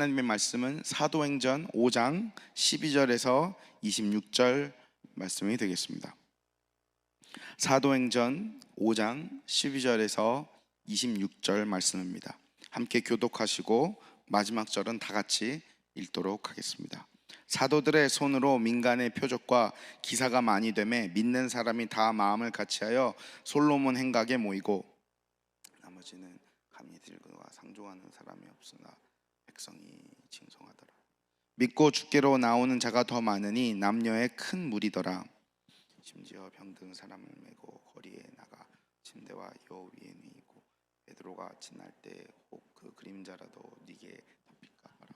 하나님의 말씀은 사도행전 5장 12절에서 26절 말씀이 되겠습니다. 사도행전 5장 12절에서 26절 말씀입니다. 함께 교독하시고 마지막 절은 다 같이 읽도록 하겠습니다. 사도들의 손으로 민간의 표적과 기사가 많이 되매 믿는 사람이 다 마음을 같이하여 솔로몬 행각에 모이고 나머지는 감히 들고와 상종하는 사람이 없으나 백성이 징송하더라. 믿고 주께로 나오는 자가 더 많으니 남녀의 큰 무리더라. 심지어 병든 사람을 메고 거리에 나가 침대와 여 위에 누이고 베드로가 지날 때 혹 그 그림자라도 네게 덮일까 하라.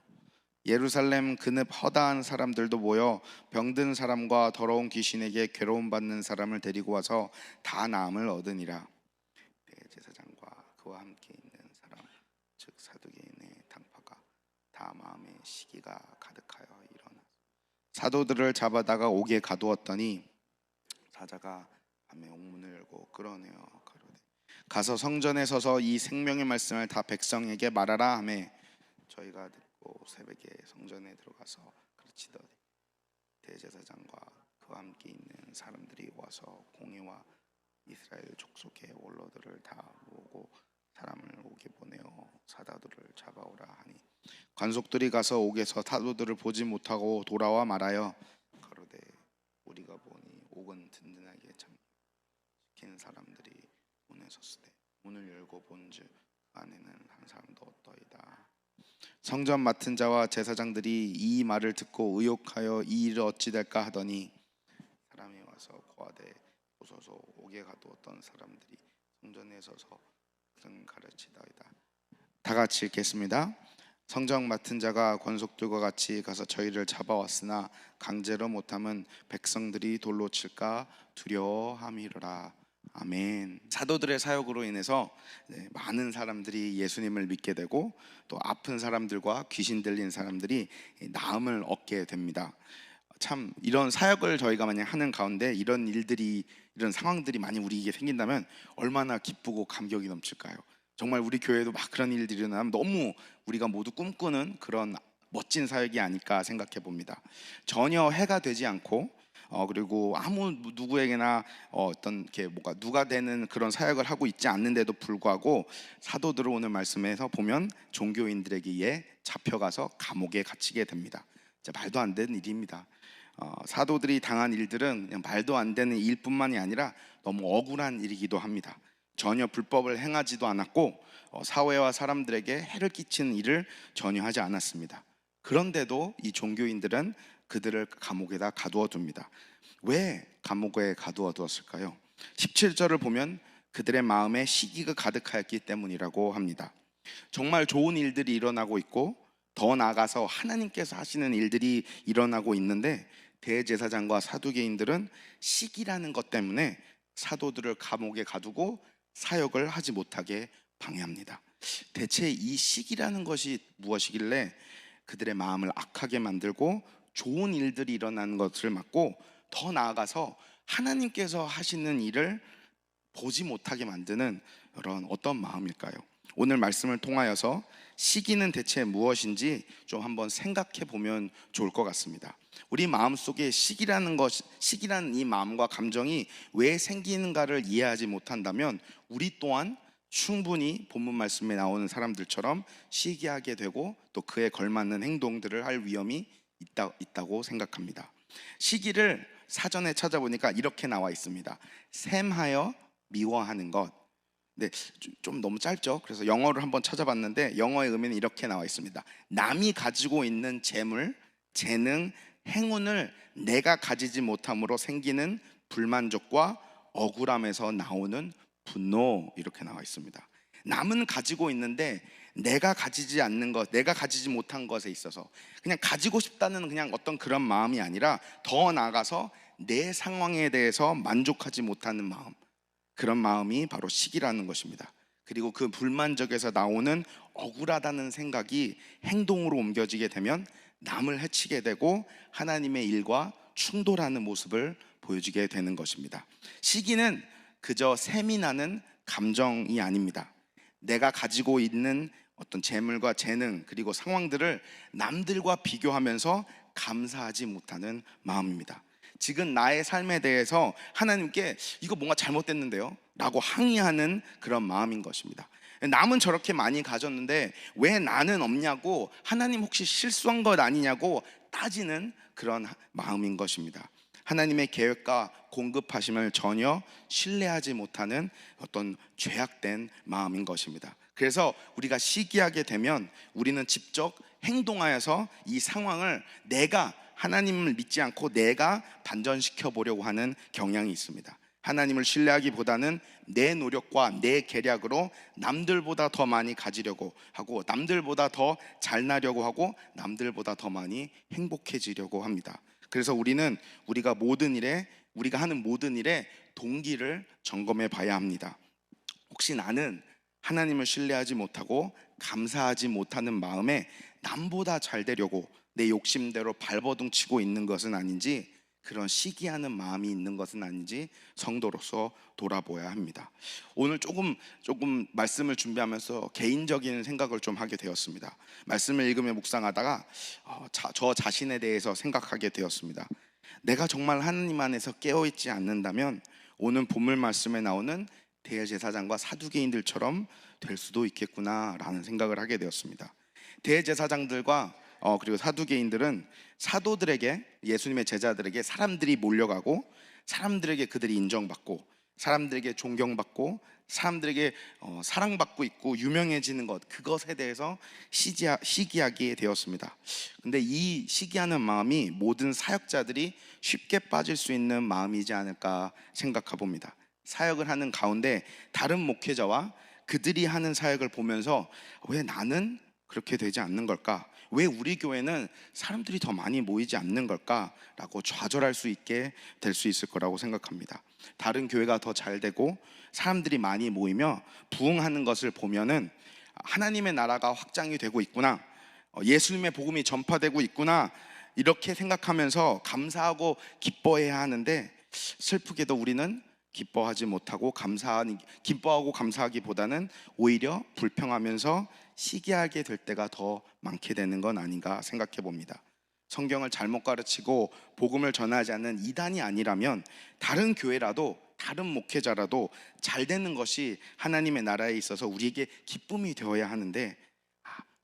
예루살렘 그늪 허다한 사람들도 모여 병든 사람과 더러운 귀신에게 괴로움 받는 사람을 데리고 와서 다 나음을 얻으니라. 대제사장과 그와 함께 있는 사람 즉 사두개인의 당파가 다 마음에 시기가 가득하여 일어나 사도들을 잡아다가 옥에 가두었더니 사자가 밤에 옥문을 열고 끌어내어 가로되 가서 성전에 서서 이 생명의 말씀을 다 백성에게 말하라 하매 저희가 듣고 새벽에 성전에 들어가서 가르치더니 대제사장과 그와 함께 있는 사람들이 와서 공회와 이스라엘 족속의 원로들을 다 모으고 사람을 옥에 보내어 사도들을 잡아오라 하니 관속들이 가서 옥에서 사도들을 보지 못하고 돌아와 말하여 가로되 우리가 보니 옥은 든든하게 잠긴 사람들이 문에 섰을 때 문을 열고 본즉 안에는 한 사람도 없더이다. 성전 맡은 자와 제사장들이 이 말을 듣고 의혹하여 이 일을 어찌 될까 하더니 사람이 와서 고하되 보소서 옥에 가두었던 사람들이 성전에 서서 무슨 가르치더이다. 다 같이 읽겠습니다. 성전 맡은 자가 권속들과 같이 가서 저희를 잡아왔으나 강제로 못함은 백성들이 돌로 칠까 두려워함이로라. 아멘. 사도들의 사역으로 인해서 많은 사람들이 예수님을 믿게 되고 또 아픈 사람들과 귀신 들린 사람들이 나음을 얻게 됩니다. 참 이런 사역을 저희가 만약 하는 가운데 이런 일들이 이런 상황들이 많이 우리에게 생긴다면 얼마나 기쁘고 감격이 넘칠까요? 정말 우리 교회도 막 그런 일들이 일어나면 너무 우리가 모두 꿈꾸는 그런 멋진 사역이 아닐까 생각해 봅니다. 전혀 해가 되지 않고 그리고 아무 누구에게나 어떤 게 뭐가 누가 되는 그런 사역을 하고 있지 않는데도 불구하고 사도들을 오늘 말씀에서 보면 종교인들에게 의해 잡혀가서 감옥에 갇히게 됩니다. 진짜 말도 안 되는 일입니다. 사도들이 당한 일들은 그냥 말도 안 되는 일뿐만이 아니라 너무 억울한 일이기도 합니다. 전혀 불법을 행하지도 않았고 사회와 사람들에게 해를 끼치는 일을 전혀 하지 않았습니다. 그런데도 이 종교인들은 그들을 감옥에다 가두어 둡니다. 왜 감옥에 가두어 두었을까요? 17절을 보면 그들의 마음에 시기가 가득하였기 때문이라고 합니다. 정말 좋은 일들이 일어나고 있고 더 나아가서 하나님께서 하시는 일들이 일어나고 있는데 대제사장과 사두개인들은 시기라는 것 때문에 사도들을 감옥에 가두고 사역을 하지 못하게 방해합니다. 대체 이 시기라는 것이 무엇이길래 그들의 마음을 악하게 만들고 좋은 일들이 일어나는 것을 막고 더 나아가서 하나님께서 하시는 일을 보지 못하게 만드는 이런 어떤 마음일까요? 오늘 말씀을 통하여서 시기는 대체 무엇인지 좀 한번 생각해 보면 좋을 것 같습니다. 우리 마음속에 시기라는 이 마음과 감정이 왜 생기는가를 이해하지 못한다면 우리 또한 충분히 본문 말씀에 나오는 사람들처럼 시기하게 되고 또 그에 걸맞는 행동들을 할 위험이 있다고 생각합니다. 시기를 사전에 찾아보니까 이렇게 나와 있습니다. 샘하여 미워하는 것. 네, 좀 너무 짧죠? 그래서 영어를 한번 찾아봤는데 영어의 의미는 이렇게 나와 있습니다. 남이 가지고 있는 재물, 재능, 행운을 내가 가지지 못함으로 생기는 불만족과 억울함에서 나오는 분노, 이렇게 나와 있습니다. 남은 가지고 있는데 내가 가지지 않는 것, 내가 가지지 못한 것에 있어서 그냥 가지고 싶다는 그냥 어떤 그런 마음이 아니라 더 나아가서 내 상황에 대해서 만족하지 못하는 마음, 그런 마음이 바로 시기라는 것입니다. 그리고 그 불만족에서 나오는 억울하다는 생각이 행동으로 옮겨지게 되면 남을 해치게 되고 하나님의 일과 충돌하는 모습을 보여주게 되는 것입니다. 시기는 그저 셈이 나는 감정이 아닙니다. 내가 가지고 있는 어떤 재물과 재능 그리고 상황들을 남들과 비교하면서 감사하지 못하는 마음입니다. 지금 나의 삶에 대해서 하나님께 이거 뭔가 잘못됐는데요? 라고 항의하는 그런 마음인 것입니다. 남은 저렇게 많이 가졌는데 왜 나는 없냐고, 하나님 혹시 실수한 것 아니냐고 따지는 그런 마음인 것입니다. 하나님의 계획과 공급하심을 전혀 신뢰하지 못하는 어떤 죄악된 마음인 것입니다. 그래서 우리가 시기하게 되면 우리는 직접 행동하여서 이 상황을 내가, 하나님을 믿지 않고 내가 반전시켜 보려고 하는 경향이 있습니다. 하나님을 신뢰하기보다는 내 노력과 내 계략으로 남들보다 더 많이 가지려고 하고, 남들보다 더 잘나려고 하고, 남들보다 더 많이 행복해지려고 합니다. 그래서 우리가 하는 모든 일에 동기를 점검해 봐야 합니다. 혹시 나는 하나님을 신뢰하지 못하고 감사하지 못하는 마음에 남보다 잘 되려고 내 욕심대로 발버둥 치고 있는 것은 아닌지, 그런 시기하는 마음이 있는 것은 아닌지 성도로서 돌아보아야 합니다. 오늘 조금 말씀을 준비하면서 개인적인 생각을 좀 하게 되었습니다. 말씀을 읽으며 묵상하다가 저 자신에 대해서 생각하게 되었습니다. 내가 정말 하나님 안에서 깨어있지 않는다면 오늘 본문 말씀에 나오는 대제사장과 사두개인들처럼 될 수도 있겠구나라는 생각을 하게 되었습니다. 대제사장들과 그리고 사두개인들은 사도들에게, 예수님의 제자들에게 사람들이 몰려가고, 사람들에게 그들이 인정받고, 사람들에게 존경받고, 사람들에게 사랑받고 있고 유명해지는 것, 그것에 대해서 시기하게 되었습니다. 근데 이 시기하는 마음이 모든 사역자들이 쉽게 빠질 수 있는 마음이지 않을까 생각해 봅니다. 사역을 하는 가운데 다른 목회자와 그들이 하는 사역을 보면서 왜 나는 그렇게 되지 않는 걸까? 왜 우리 교회는 사람들이 더 많이 모이지 않는 걸까? 라고 좌절할 수 있게 될 수 있을 거라고 생각합니다. 다른 교회가 더 잘 되고 사람들이 많이 모이며 부흥하는 것을 보면은 하나님의 나라가 확장이 되고 있구나, 예수님의 복음이 전파되고 있구나, 이렇게 생각하면서 감사하고 기뻐해야 하는데, 슬프게도 우리는 기뻐하지 못하고 기뻐하고 감사하기보다는 오히려 불평하면서 시기하게 될 때가 더 많게 되는 건 아닌가 생각해 봅니다. 성경을 잘못 가르치고 복음을 전하지 않는 이단이 아니라면 다른 교회라도, 다른 목회자라도 잘 되는 것이 하나님의 나라에 있어서 우리에게 기쁨이 되어야 하는데,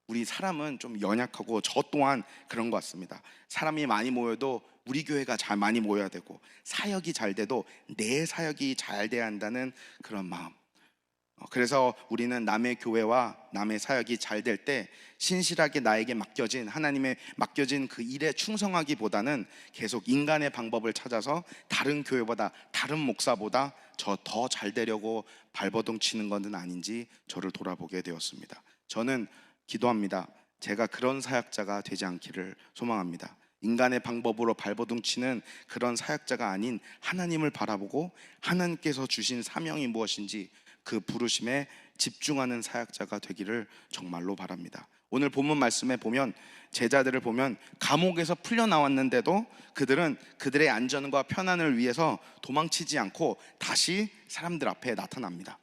우리 사람은 좀 연약하고 저 또한 그런 것 같습니다. 사람이 많이 모여도 우리 교회가 잘 많이 모여야 되고, 사역이 잘 돼도 내 사역이 잘 돼야 한다는 그런 마음. 그래서 우리는 남의 교회와 남의 사역이 잘 될 때 신실하게 나에게 맡겨진, 하나님의 맡겨진 그 일에 충성하기보다는 계속 인간의 방법을 찾아서 다른 교회보다, 다른 목사보다 저 더 잘 되려고 발버둥 치는 것은 아닌지 저를 돌아보게 되었습니다. 저는 기도합니다. 제가 그런 사역자가 되지 않기를 소망합니다. 인간의 방법으로 발버둥 치는 그런 사역자가 아닌 하나님을 바라보고 하나님께서 주신 사명이 무엇인지 그 부르심에 집중하는 사역자가 되기를 정말로 바랍니다. 오늘 본문 말씀에 보면, 제자들을 보면 감옥에서 풀려 나왔는데도 그들은 그들의 안전과 편안을 위해서 도망치지 않고 다시 사람들 앞에 나타납니다.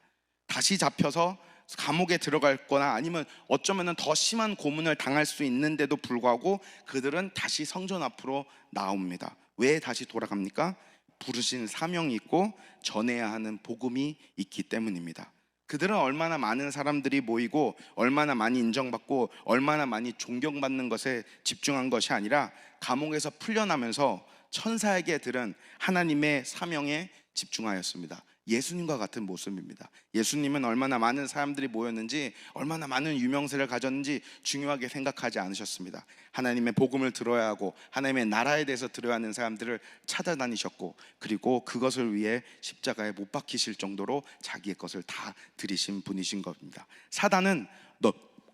다시 잡혀서 감옥에 들어갈 거나 아니면 어쩌면 더 심한 고문을 당할 수 있는데도 불구하고 그들은 다시 성전 앞으로 나옵니다. 왜 다시 돌아갑니까? 부르신 사명이 있고 전해야 하는 복음이 있기 때문입니다. 그들은 얼마나 많은 사람들이 모이고 얼마나 많이 인정받고 얼마나 많이 존경받는 것에 집중한 것이 아니라 감옥에서 풀려나면서 천사에게 들은 하나님의 사명에 집중하였습니다. 예수님과 같은 모습입니다. 예수님은 얼마나 많은 사람들이 모였는지, 얼마나 많은 유명세를 가졌는지 중요하게 생각하지 않으셨습니다. 하나님의 복음을 들어야 하고 하나님의 나라에 대해서 들어야 하는 사람들을 찾아다니셨고, 그리고 그것을 위해 십자가에 못 박히실 정도로 자기의 것을 다 드리신 분이신 겁니다. 사단은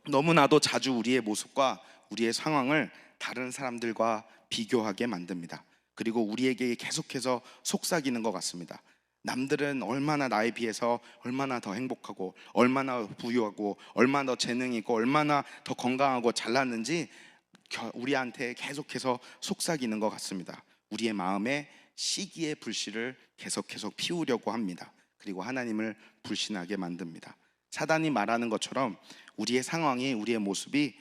너무나도 자주 우리의 모습과 우리의 상황을 다른 사람들과 비교하게 만듭니다. 그리고 우리에게 계속해서 속삭이는 것 같습니다. 남들은 얼마나 나에 비해서 얼마나 더 행복하고 얼마나 부유하고 얼마나 더 재능이 있고 얼마나 더 건강하고 잘났는지 우리한테 계속해서 속삭이는 것 같습니다. 우리의 마음에 시기의 불씨를 계속 피우려고 합니다. 그리고 하나님을 불신하게 만듭니다. 사단이 말하는 것처럼 우리의 상황이, 우리의 모습이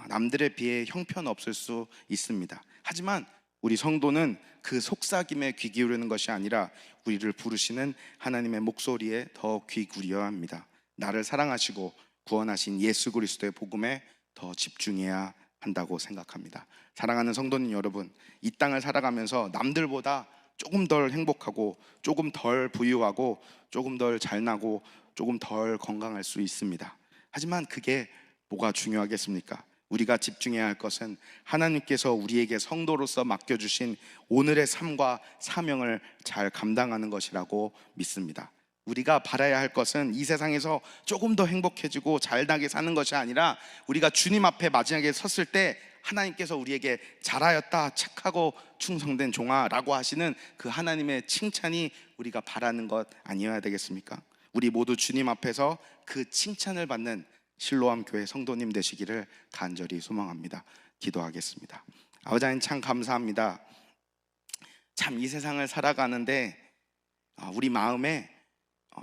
남들에 비해 형편없을 수 있습니다. 하지만 우리 성도는 그 속삭임에 귀 기울이는 것이 아니라 우리를 부르시는 하나님의 목소리에 더 귀 기울여야 합니다. 나를 사랑하시고 구원하신 예수 그리스도의 복음에 더 집중해야 한다고 생각합니다. 사랑하는 성도님 여러분, 이 땅을 살아가면서 남들보다 조금 덜 행복하고 조금 덜 부유하고 조금 덜 잘나고 조금 덜 건강할 수 있습니다. 하지만 그게 뭐가 중요하겠습니까? 우리가 집중해야 할 것은 하나님께서 우리에게 성도로서 맡겨주신 오늘의 삶과 사명을 잘 감당하는 것이라고 믿습니다. 우리가 바라야 할 것은 이 세상에서 조금 더 행복해지고 잘나게 사는 것이 아니라 우리가 주님 앞에 마지막에 섰을 때 하나님께서 우리에게 잘하였다, 착하고 충성된 종아라고 하시는 그 하나님의 칭찬이 우리가 바라는 것 아니어야 되겠습니까? 우리 모두 주님 앞에서 그 칭찬을 받는 실로암 교회 성도님 되시기를 간절히 소망합니다. 기도하겠습니다. 아버지 하나님, 참 감사합니다. 참 이 세상을 살아가는데 우리 마음에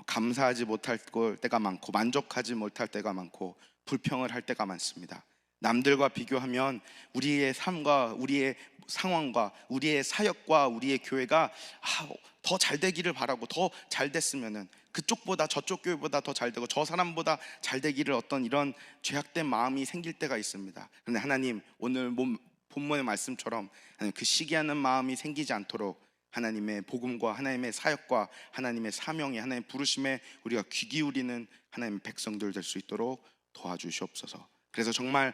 감사하지 못할 때가 많고 만족하지 못할 때가 많고 불평을 할 때가 많습니다. 남들과 비교하면 우리의 삶과 우리의 상황과 우리의 사역과 우리의 교회가 더 잘 되기를 바라고, 더 잘 됐으면은 그쪽보다, 저쪽 교회보다 더 잘 되고 저 사람보다 잘 되기를 어떤 이런 죄악된 마음이 생길 때가 있습니다. 그런데 하나님, 오늘 본문의 말씀처럼 그 시기하는 마음이 생기지 않도록 하나님의 복음과 하나님의 사역과 하나님의 사명에, 하나님의 부르심에 우리가 귀 기울이는 하나님의 백성들 될 수 있도록 도와주시옵소서. 그래서 정말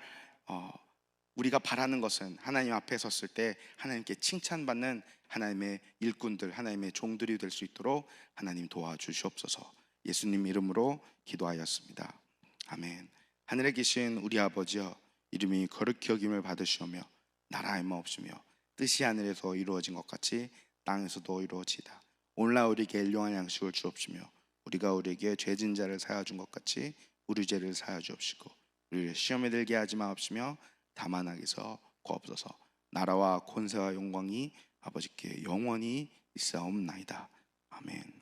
우리가 바라는 것은 하나님 앞에 섰을 때 하나님께 칭찬받는 하나님의 일꾼들, 하나님의 종들이 될 수 있도록 하나님 도와주시옵소서. 예수님 이름으로 기도하였습니다. 아멘. 하늘에 계신 우리 아버지여, 이름이 거룩히 여김을 받으시오며 나라의 마옵시며 뜻이 하늘에서 이루어진 것 같이 땅에서도 이루어지이다. 오늘날 우리에게 일용할 양식을 주옵시며 우리가 우리에게 죄진 자를 사하여 준 것 같이 우리 죄를 사하여 주옵시고 우리를 시험에 들게 하지 마옵시며 다만 악에서 구하옵소서. 나라와 권세와 영광이 아버지께 영원히 있사옵나이다. 아멘.